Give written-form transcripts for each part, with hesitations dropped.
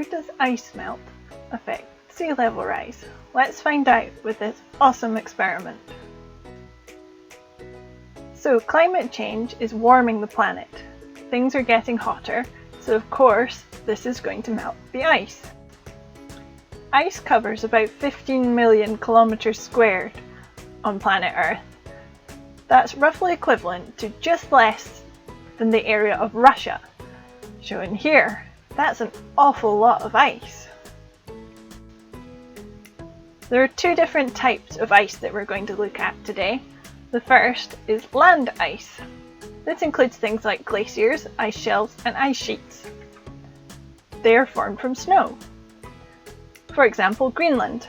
How does ice melt affect sea level rise? Let's find out with this awesome experiment. So climate change is warming the planet. Things are getting hotter, so of course this is going to melt the ice. Ice covers about 15 million kilometers squared on planet Earth. That's roughly equivalent to just less than the area of Russia, shown here. That's an awful lot of ice. There are two different types of ice that we're going to look at today. The first is land ice. This includes things like glaciers, ice shelves, and ice sheets. They are formed from snow. For example, Greenland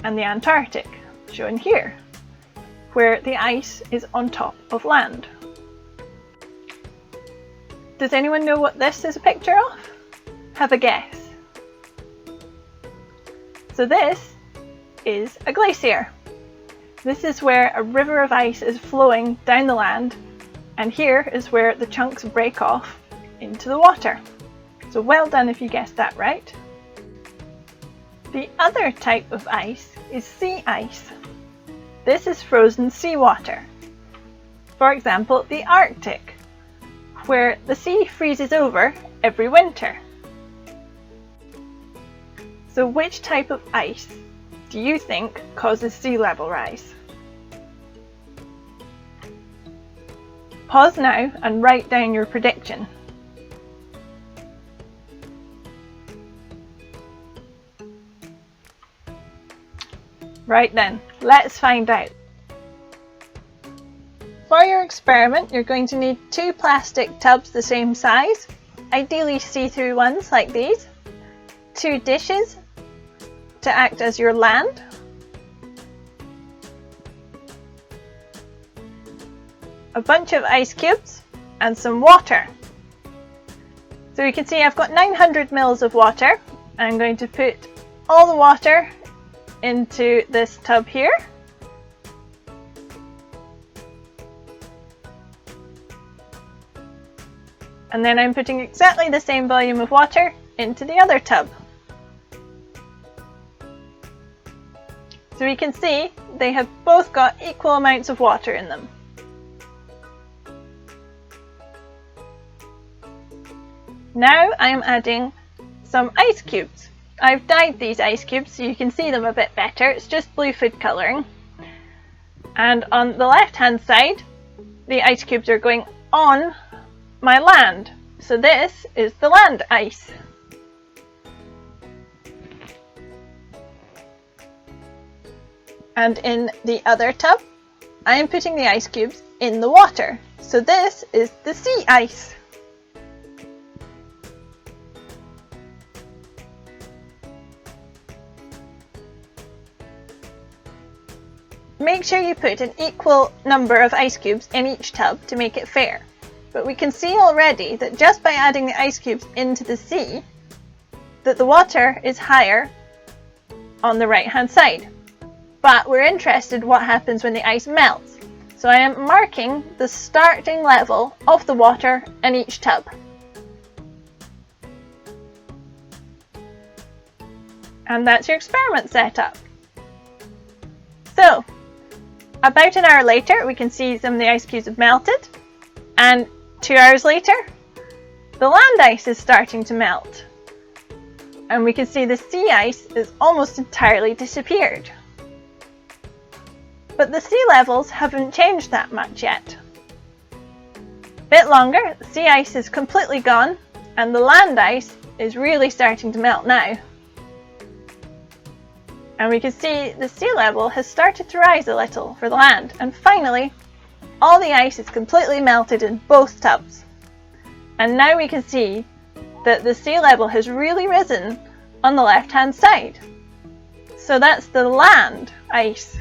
and the Antarctic, shown here, where the ice is on top of land. Does anyone know what this is a picture of? Have a guess. So this is a glacier. This is where a river of ice is flowing down the land, and here is where the chunks break off into the water. So well done if you guessed that right. The other type of ice is sea ice. This is frozen seawater. For example, the Arctic, where the sea freezes over every winter. So which type of ice do you think causes sea level rise? Pause now and write down your prediction. Right then, let's find out. For your experiment, you're going to need 2 plastic tubs the same size, ideally see-through ones like these, 2 dishes to act as your land, a bunch of ice cubes, and some water. So you can see I've got 900 ml of water. I'm going to put all the water into this tub here. And then I'm putting exactly the same volume of water into the other tub. So we can see they have both got equal amounts of water in them. Now I am adding some ice cubes. I've dyed these ice cubes so you can see them a bit better. It's just blue food colouring. And on the left hand side, the ice cubes are going on my land. So this is the land ice. And in the other tub, I am putting the ice cubes in the water. So this is the sea ice. Make sure you put an equal number of ice cubes in each tub to make it fair. But we can see already that just by adding the ice cubes into the sea, that the water is higher on the right hand side. But we're interested what happens when the ice melts. So I am marking the starting level of the water in each tub. And that's your experiment setup. So, about an hour later, we can see some of the ice cubes have melted, and 2 hours later, the land ice is starting to melt. And we can see the sea ice is almost entirely disappeared. But the sea levels haven't changed that much yet. A bit longer, the sea ice is completely gone, and the land ice is really starting to melt now. And we can see the sea level has started to rise a little for the land, and finally all the ice is completely melted in both tubs. And now we can see that the sea level has really risen on the left hand side. So that's the land ice.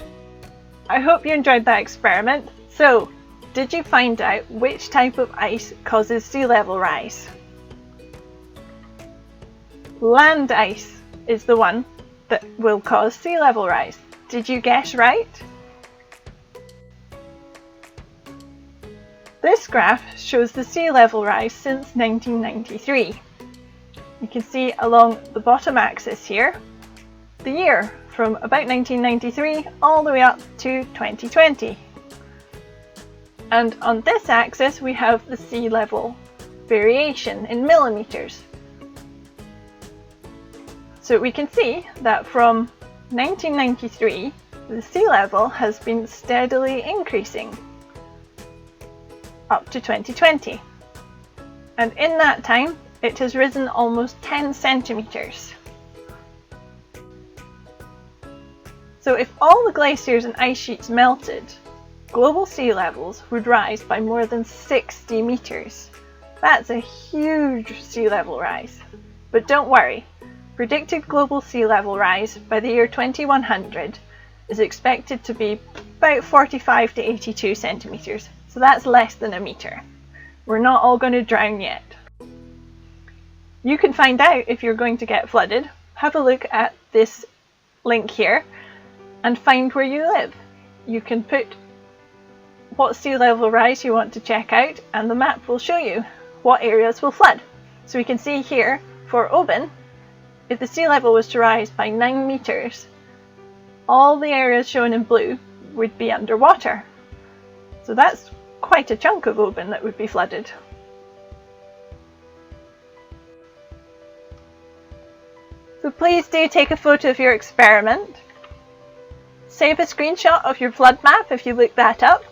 I hope you enjoyed that experiment. So, did you find out which type of ice causes sea level rise? Land ice is the one that will cause sea level rise. Did you guess right? This graph shows the sea level rise since 1993. You can see along the bottom axis here the year from about 1993 all the way up to 2020. And on this axis we have the sea level variation in millimeters. So we can see that from 1993 the sea level has been steadily increasing up to 2020. And in that time it has risen almost 10 centimeters. So if all the glaciers and ice sheets melted, global sea levels would rise by more than 60 meters. That's a huge sea level rise. But don't worry, predicted global sea level rise by the year 2100 is expected to be about 45 to 82 centimeters. So that's less than a meter. We're not all going to drown yet. You can find out if you're going to get flooded. Have a look at this link here and find where you live. You can put what sea level rise you want to check out and the map will show you what areas will flood. So we can see here for Oban, if the sea level was to rise by 9 meters, all the areas shown in blue would be underwater. So that's quite a chunk of Oban that would be flooded. So please do take a photo of your experiment. Save a screenshot of your flood map if you look that up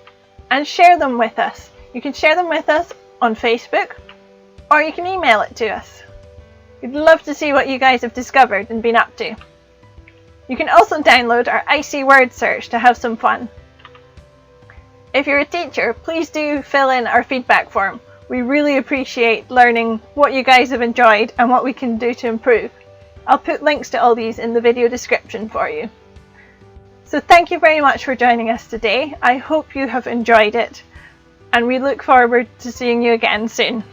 and share them with us. You can share them with us on Facebook or you can email it to us. We'd love to see what you guys have discovered and been up to. You can also download our icy word search to have some fun. If you're a teacher, please do fill in our feedback form. We really appreciate learning what you guys have enjoyed and what we can do to improve. I'll put links to all these in the video description for you. So thank you very much for joining us today. I hope you have enjoyed it and we look forward to seeing you again soon.